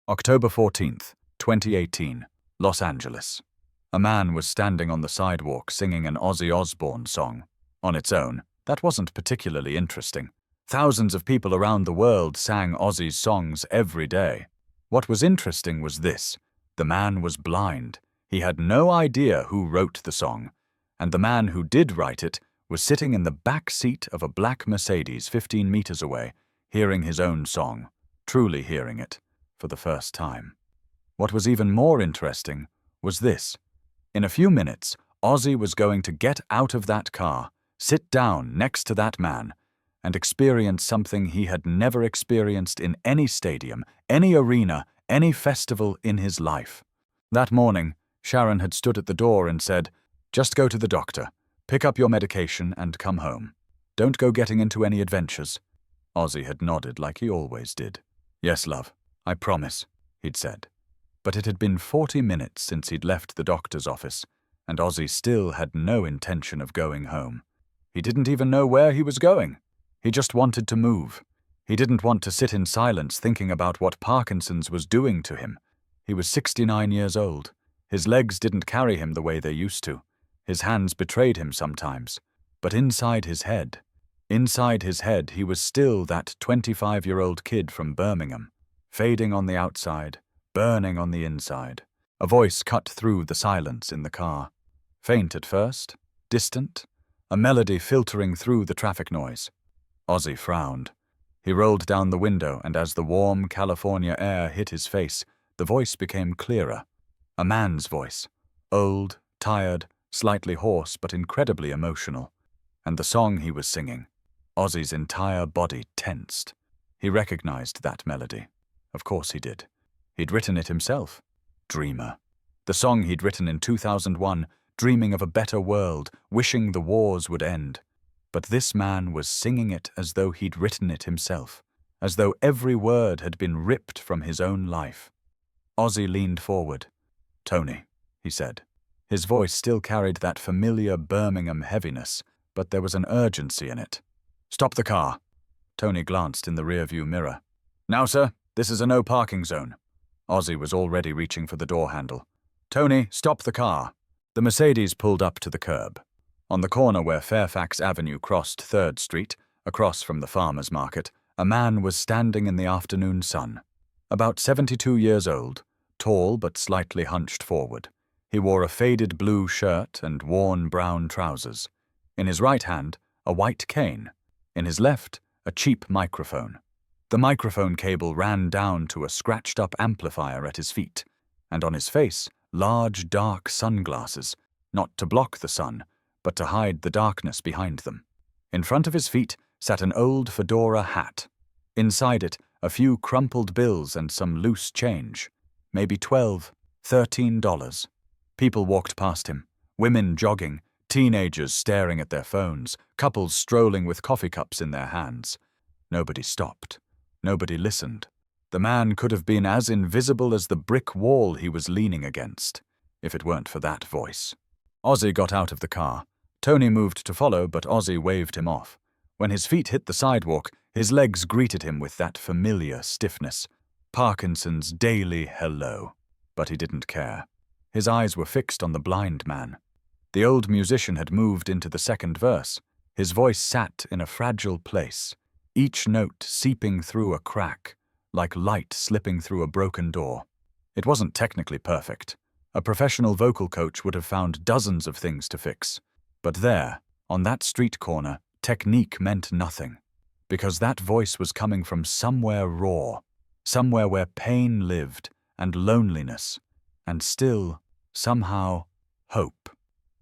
October 14th, 2018, Los Angeles. A man was standing on the sidewalk singing an Ozzy Osbourne song. On its own, that wasn't particularly interesting. Thousands of people around the world sang Ozzy's songs every day. What was interesting was this: the man was blind. He had no idea who wrote the song, and the man who did write it was sitting in the back seat of a black Mercedes 15 meters away, hearing his own song, truly hearing it, for the first time. What was even more interesting was this: in a few minutes, Ozzy was going to get out of that car, sit down next to that man, and experience something he had never experienced in any stadium, any arena, any festival in his life. That morning, Sharon had stood at the door and said, "Just go to the doctor, pick up your medication and come home. Don't go getting into any adventures." Ozzy had nodded like he always did. "Yes, love, I promise," he'd said. But it had been 40 minutes since he'd left the doctor's office, and Ozzy still had no intention of going home. He didn't even know where he was going. He just wanted to move. He didn't want to sit in silence thinking about what Parkinson's was doing to him. He was 69 years old. His legs didn't carry him the way they used to. His hands betrayed him sometimes. But inside his head, he was still that 25-year-old kid from Birmingham, fading on the outside, burning on the inside. A voice cut through the silence in the car. Faint at first, distant, a melody filtering through the traffic noise. Ozzy frowned. He rolled down the window, and as the warm California air hit his face, the voice became clearer. A man's voice, old, tired, slightly hoarse but incredibly emotional. And the song he was singing, Ozzy's entire body tensed. He recognized that melody. Of course he did. He'd written it himself. Dreamer. The song he'd written in 2001, dreaming of a better world, wishing the wars would end. But this man was singing it as though he'd written it himself, as though every word had been ripped from his own life. Ozzy leaned forward. "Tony," he said. His voice still carried that familiar Birmingham heaviness, but there was an urgency in it. "Stop the car." Tony glanced in the rearview mirror. "Now, sir, this is a no parking zone." Ozzy was already reaching for the door handle. "Tony, stop the car." The Mercedes pulled up to the curb. On the corner where Fairfax Avenue crossed 3rd Street, across from the farmer's market, a man was standing in the afternoon sun. About 72 years old, tall but slightly hunched forward. He wore a faded blue shirt and worn brown trousers. In his right hand, a white cane. In his left, a cheap microphone. The microphone cable ran down to a scratched-up amplifier at his feet, and on his face, large, dark sunglasses, not to block the sun, but to hide the darkness behind them. In front of his feet sat an old fedora hat. Inside it, a few crumpled bills and some loose change. Maybe $12, $13. People walked past him, women jogging, teenagers staring at their phones, couples strolling with coffee cups in their hands. Nobody stopped. Nobody listened. The man could have been as invisible as the brick wall he was leaning against, if it weren't for that voice. Ozzy got out of the car. Tony moved to follow, but Ozzy waved him off. When his feet hit the sidewalk, his legs greeted him with that familiar stiffness. Parkinson's daily hello. But he didn't care. His eyes were fixed on the blind man. The old musician had moved into the second verse. His voice sat in a fragile place, each note seeping through a crack, like light slipping through a broken door. It wasn't technically perfect. A professional vocal coach would have found dozens of things to fix. But there, on that street corner, technique meant nothing. Because that voice was coming from somewhere raw, somewhere where pain lived, and loneliness, and still, somehow, hope.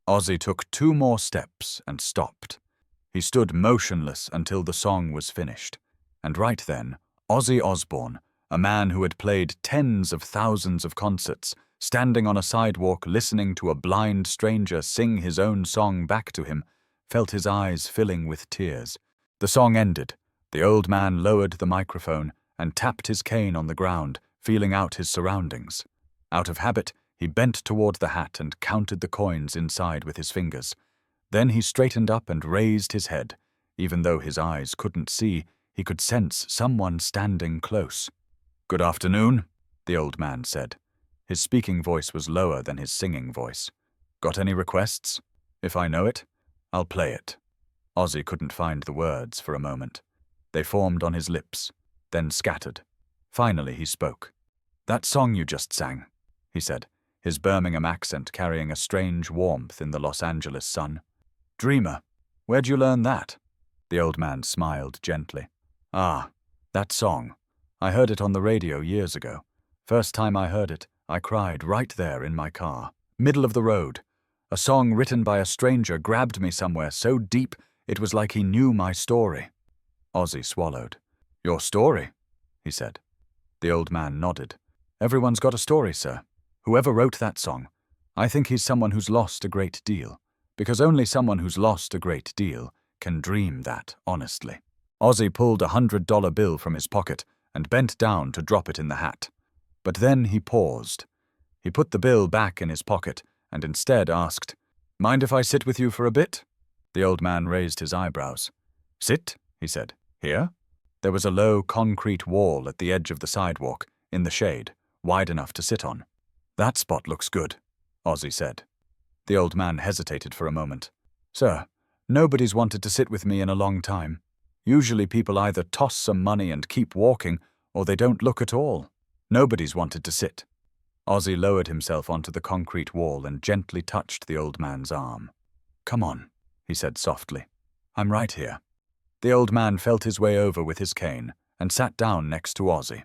Ozzy took 2 more steps and stopped. He stood motionless until the song was finished. And right then, Ozzy Osbourne, a man who had played tens of thousands of concerts, standing on a sidewalk listening to a blind stranger sing his own song back to him, felt his eyes filling with tears. The song ended. The old man lowered the microphone and tapped his cane on the ground, feeling out his surroundings. Out of habit, he bent toward the hat and counted the coins inside with his fingers. Then he straightened up and raised his head. Even though his eyes couldn't see, he could sense someone standing close. "Good afternoon," the old man said. His speaking voice was lower than his singing voice. Got any requests? If I know it, I'll play it. Ozzy couldn't find the words for a moment. They formed on his lips, then scattered. Finally he spoke. That song you just sang, he said, his Birmingham accent carrying a strange warmth in the Los Angeles sun. Dreamer, where'd you learn that? The old man smiled gently. Ah, that song. I heard it on the radio years ago. First time I heard it, I cried right there in my car, middle of the road. A song written by a stranger grabbed me somewhere so deep it was like he knew my story. Ozzy swallowed. Your story? He said. The old man nodded. Everyone's got a story, sir. Whoever wrote that song, I think he's someone who's lost a great deal, because only someone who's lost a great deal can dream that honestly. Ozzy pulled a $100 bill from his pocket and bent down to drop it in the hat. But then he paused. He put the bill back in his pocket and instead asked, Mind if I sit with you for a bit? The old man raised his eyebrows. Sit, he said. Here? There was a low concrete wall at the edge of the sidewalk, in the shade, wide enough to sit on. That spot looks good, Ozzy said. The old man hesitated for a moment. Sir, nobody's wanted to sit with me in a long time. Usually people either toss some money and keep walking, or they don't look at all. Nobody's wanted to sit. Ozzy lowered himself onto the concrete wall and gently touched the old man's arm. Come on, he said softly. I'm right here. The old man felt his way over with his cane and sat down next to Ozzy.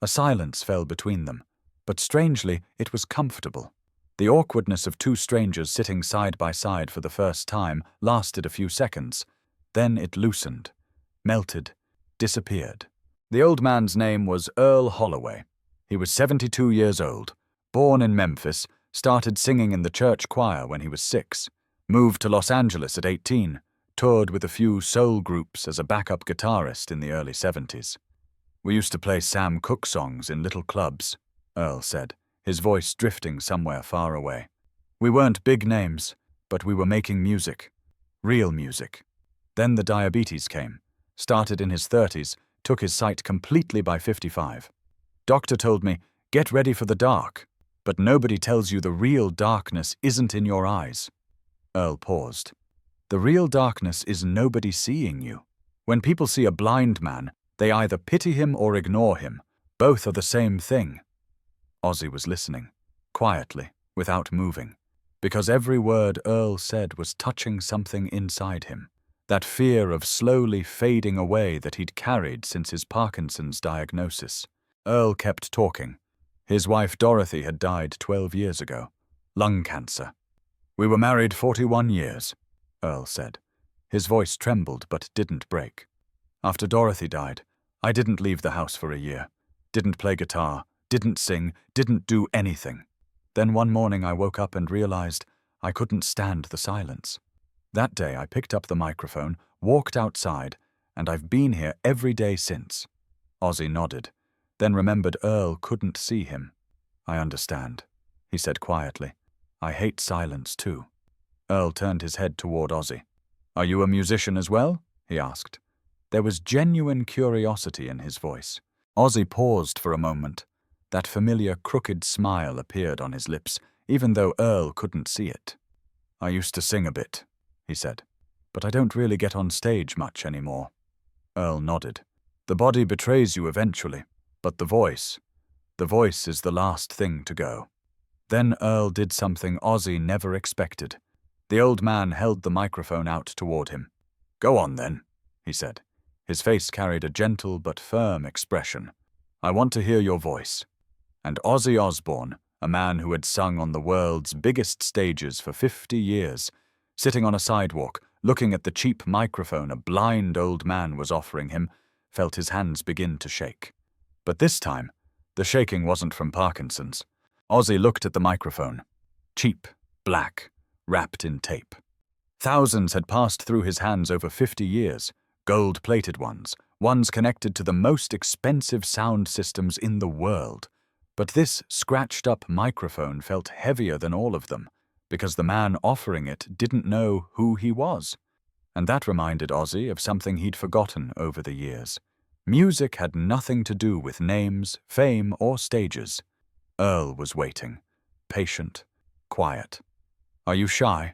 A silence fell between them, but strangely it was comfortable. The awkwardness of two strangers sitting side by side for the first time lasted a few seconds. Then it loosened, melted, disappeared. The old man's name was Earl Holloway. He was 72 years old, born in Memphis, started singing in the church choir when he was 6, moved to Los Angeles at 18, toured with a few soul groups as a backup guitarist in the early 70s. We used to play Sam Cooke songs in little clubs, Earl said, his voice drifting somewhere far away. We weren't big names, but we were making music. Real music. Then the diabetes came. Started in his 30s, took his sight completely by 55. Doctor told me, get ready for the dark, but nobody tells you the real darkness isn't in your eyes. Earl paused. The real darkness is nobody seeing you. When people see a blind man, they either pity him or ignore him. Both are the same thing. Ozzy was listening, quietly, without moving, because every word Earl said was touching something inside him. That fear of slowly fading away that he'd carried since his Parkinson's diagnosis. Earl kept talking. His wife Dorothy had died 12 years ago. Lung cancer. We were married 41 years, Earl said. His voice trembled but didn't break. After Dorothy died, I didn't leave the house for a year. Didn't play guitar, didn't sing, didn't do anything. Then one morning I woke up and realized I couldn't stand the silence. That day I picked up the microphone, walked outside, and I've been here every day since. Ozzy nodded, then remembered Earl couldn't see him. I understand, he said quietly. I hate silence too. Earl turned his head toward Ozzy. Are you a musician as well? He asked. There was genuine curiosity in his voice. Ozzy paused for a moment. That familiar crooked smile appeared on his lips, even though Earl couldn't see it. I used to sing a bit, he said, but I don't really get on stage much anymore. Earl nodded. The body betrays you eventually, but the voice is the last thing to go. Then Earl did something Ozzy never expected. The old man held the microphone out toward him. Go on then, he said. His face carried a gentle but firm expression. I want to hear your voice. And Ozzy Osbourne, a man who had sung on the world's biggest stages for 50 years, sitting on a sidewalk, looking at the cheap microphone a blind old man was offering him, felt his hands begin to shake. But this time, the shaking wasn't from Parkinson's. Ozzy looked at the microphone. Cheap, black, wrapped in tape. Thousands had passed through his hands over 50 years, gold-plated ones connected to the most expensive sound systems in the world. But this scratched-up microphone felt heavier than all of them, because the man offering it didn't know who he was. And that reminded Ozzy of something he'd forgotten over the years. Music had nothing to do with names, fame, or stages. Earl was waiting, patient, quiet. "Are you shy?"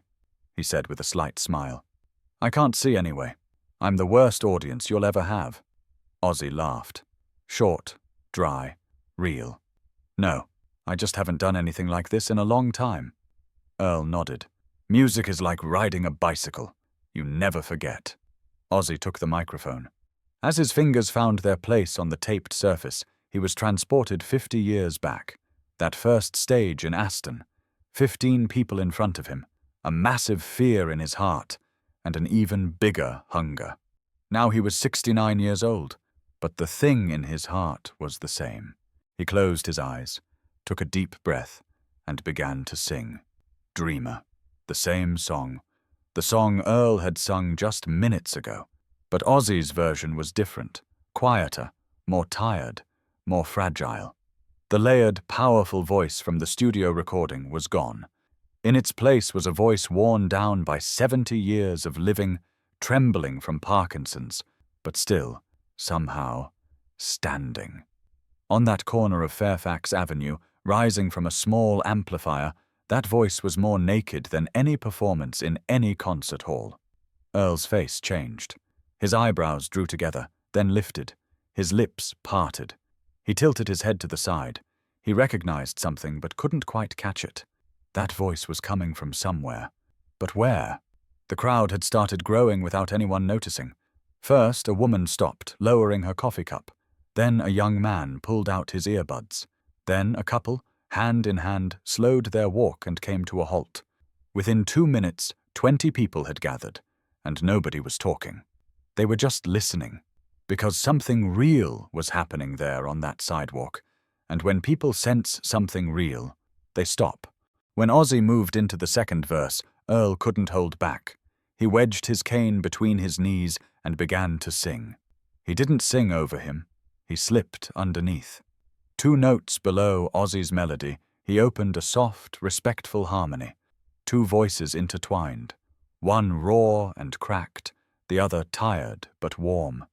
he said with a slight smile. "I can't see anyway. I'm the worst audience you'll ever have." Ozzy laughed. Short, dry, real. "No, I just haven't done anything like this in a long time." Earl nodded. "Music is like riding a bicycle. You never forget." Ozzy took the microphone. As his fingers found their place on the taped surface, he was transported 50 years back. That first stage in Aston. 15 people in front of him, a massive fear in his heart, and an even bigger hunger. Now he was 69 years old, but the thing in his heart was the same. He closed his eyes, took a deep breath, and began to sing. Dreamer. The same song. The song Earl had sung just minutes ago. But Ozzy's version was different, quieter, more tired, more fragile. The layered, powerful voice from the studio recording was gone. In its place was a voice worn down by 70 years of living, trembling from Parkinson's, but still, somehow, standing. On that corner of Fairfax Avenue, rising from a small amplifier, that voice was more naked than any performance in any concert hall. Earl's face changed. His eyebrows drew together, then lifted. His lips parted. He tilted his head to the side. He recognized something but couldn't quite catch it. That voice was coming from somewhere. But where? The crowd had started growing without anyone noticing. First, a woman stopped, lowering her coffee cup. Then a young man pulled out his earbuds. Then a couple, hand in hand, slowed their walk and came to a halt. Within 2 minutes, 20 people had gathered, and nobody was talking. They were just listening, because something real was happening there on that sidewalk, and when people sense something real, they stop. When Ozzy moved into the second verse, Earl couldn't hold back. He wedged his cane between his knees and began to sing. He didn't sing over him. He slipped underneath. 2 notes below Ozzy's melody, he opened a soft, respectful harmony. 2 voices intertwined. One raw and cracked, the other tired but warm.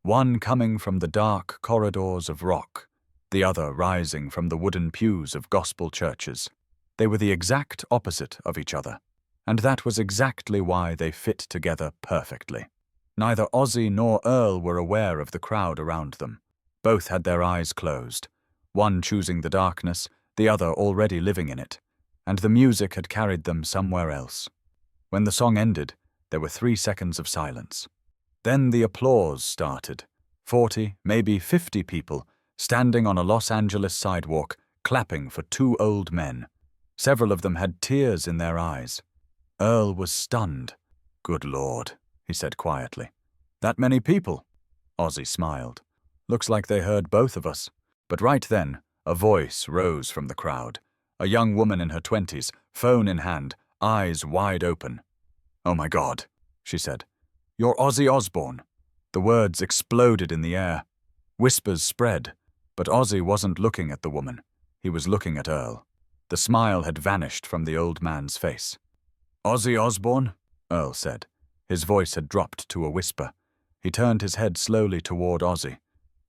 One coming from the dark corridors of rock, the other rising from the wooden pews of gospel churches. They were the exact opposite of each other, and that was exactly why they fit together perfectly. Neither Ozzy nor Earl were aware of the crowd around them. Both had their eyes closed, one choosing the darkness, the other already living in it, and the music had carried them somewhere else. When the song ended, there were 3 seconds of silence. Then the applause started. 40, maybe 50 people, standing on a Los Angeles sidewalk, clapping for 2 old men. Several of them had tears in their eyes. Earl was stunned. "Good Lord," he said quietly. "That many people?" Ozzy smiled. "Looks like they heard both of us." But right then, a voice rose from the crowd. A young woman in her 20s, phone in hand, eyes wide open. "Oh my God," she said. "You're Ozzy Osbourne." The words exploded in the air. Whispers spread, but Ozzy wasn't looking at the woman. He was looking at Earl. The smile had vanished from the old man's face. "Ozzy Osbourne?" Earl said. His voice had dropped to a whisper. He turned his head slowly toward Ozzy.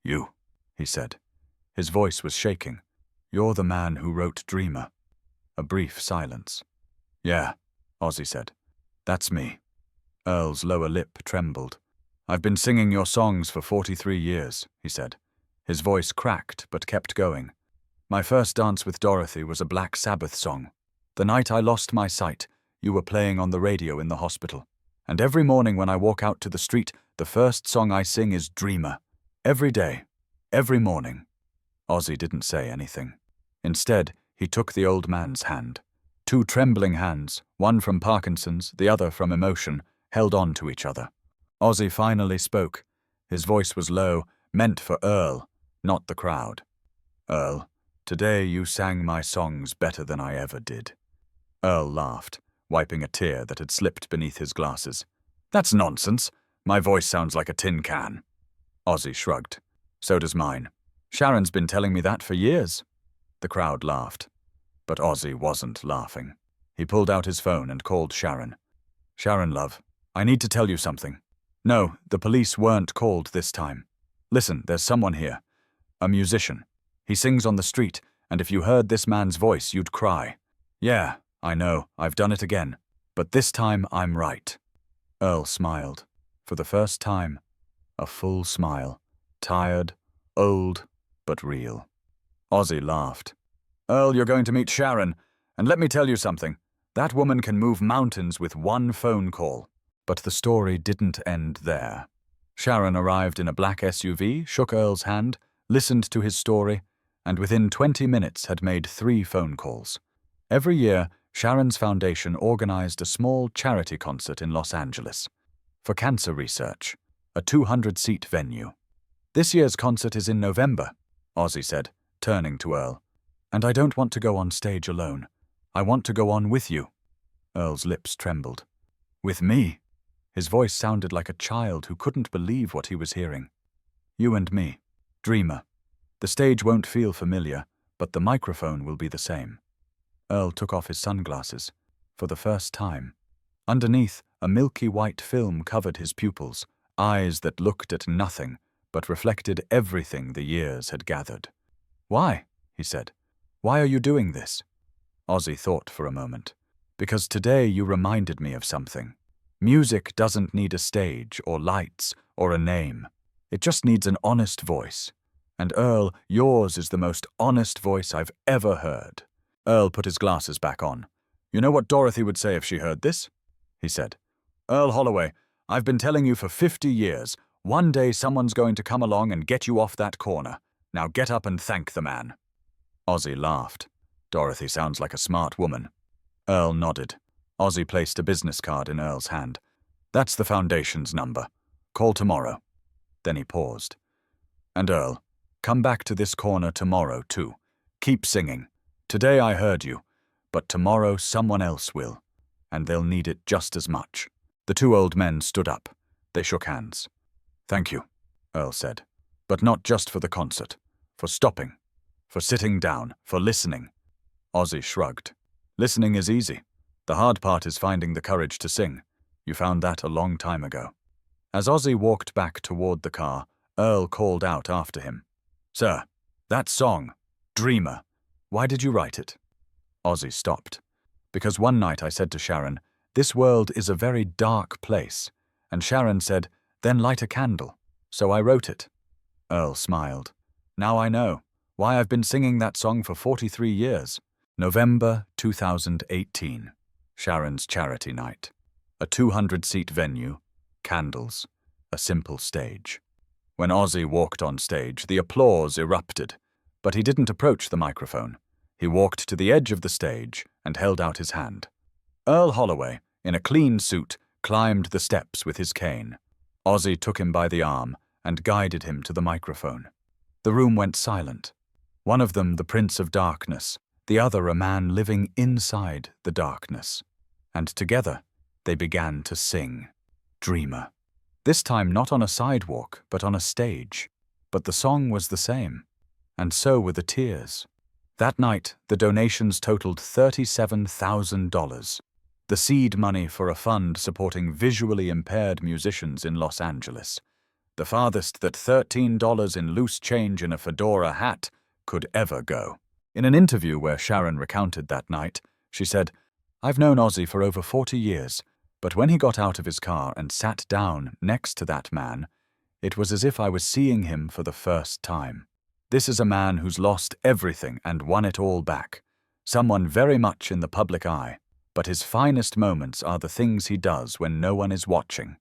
"You," he said. His voice was shaking. "You're the man who wrote Dreamer." A brief silence. "Yeah," Ozzy said. "That's me." Earl's lower lip trembled. "I've been singing your songs for 43 years, he said. His voice cracked but kept going. "My first dance with Dorothy was a Black Sabbath song. The night I lost my sight, you were playing on the radio in the hospital. And every morning when I walk out to the street, the first song I sing is Dreamer. Every day. Every morning." Ozzy didn't say anything. Instead, he took the old man's hand. 2 trembling hands, one from Parkinson's, the other from emotion, held on to each other. Ozzy finally spoke. His voice was low, meant for Earl, not the crowd. "Earl, today you sang my songs better than I ever did." Earl laughed, wiping a tear that had slipped beneath his glasses. "That's nonsense. My voice sounds like a tin can." Ozzy shrugged. "So does mine. Sharon's been telling me that for years." The crowd laughed. But Ozzy wasn't laughing. He pulled out his phone and called Sharon. "Sharon, love, I need to tell you something." "No, the police weren't called this time. Listen, there's someone here. A musician. He sings on the street, And if you heard this man's voice, you'd cry. Yeah, I know, I've done it again. But this time I'm right. Earl smiled. For the first time, a full smile. Tired, old, but real. Ozzy laughed. Earl, you're going to meet Sharon, and let me tell you something. That woman can move mountains with one phone call. But the story didn't end there. Sharon arrived in a black SUV, shook Earl's hand, listened to his story, and within 20 minutes had made 3 phone calls. Every year, Sharon's foundation organized a small charity concert in Los Angeles for cancer research, a 200-seat venue. This year's concert is in November, Ozzy said, turning to Earl. And I don't want to go on stage alone. I want to go on with you. Earl's lips trembled. With me? His voice sounded like a child who couldn't believe what he was hearing. You and me. Dreamer. The stage won't feel familiar, but the microphone will be the same. Earl took off his sunglasses. For the first time. Underneath, a milky white film covered his pupils, eyes that looked at nothing, but reflected everything the years had gathered. Why? He said. Why are you doing this? Ozzy thought for a moment. Because today you reminded me of something. Music doesn't need a stage or lights or a name. It just needs an honest voice. And Earl, yours is the most honest voice I've ever heard. Earl put his glasses back on. You know what Dorothy would say if she heard this? He said. Earl Holloway, I've been telling you for 50 years. One day someone's going to come along and get you off that corner. Now get up and thank the man. Ozzy laughed. Dorothy sounds like a smart woman. Earl nodded. Ozzy placed a business card in Earl's hand. That's the foundation's number. Call tomorrow. Then he paused. And Earl, come back to this corner tomorrow too. Keep singing. Today I heard you, but tomorrow someone else will, and they'll need it just as much. The 2 old men stood up. They shook hands. Thank you, Earl said, but not just for the concert, for stopping, for sitting down, for listening. Ozzy shrugged. Listening is easy. The hard part is finding the courage to sing. You found that a long time ago. As Ozzy walked back toward the car, Earl called out after him. Sir, that song, Dreamer, why did you write it? Ozzy stopped. Because one night I said to Sharon, this world is a very dark place. And Sharon said, then light a candle. So I wrote it. Earl smiled. Now I know why I've been singing that song for 43 years. November 2018. Sharon's charity night. A 200-seat venue, candles, a simple stage. When Ozzy walked on stage, the applause erupted, but he didn't approach the microphone. He walked to the edge of the stage and held out his hand. Earl Holloway, in a clean suit, climbed the steps with his cane. Ozzy took him by the arm and guided him to the microphone. The room went silent. One of them the Prince of Darkness, the other a man living inside the darkness. And together, they began to sing. Dreamer. This time not on a sidewalk, but on a stage. But the song was the same. And so were the tears. That night, the donations totaled $37,000. The seed money for a fund supporting visually impaired musicians in Los Angeles. The farthest that $13 in loose change in a fedora hat could ever go. In an interview where Sharon recounted that night, she said, I've known Ozzy for over 40 years, but when he got out of his car and sat down next to that man, it was as if I was seeing him for the first time. This is a man who's lost everything and won it all back. Someone very much in the public eye, but his finest moments are the things he does when no one is watching.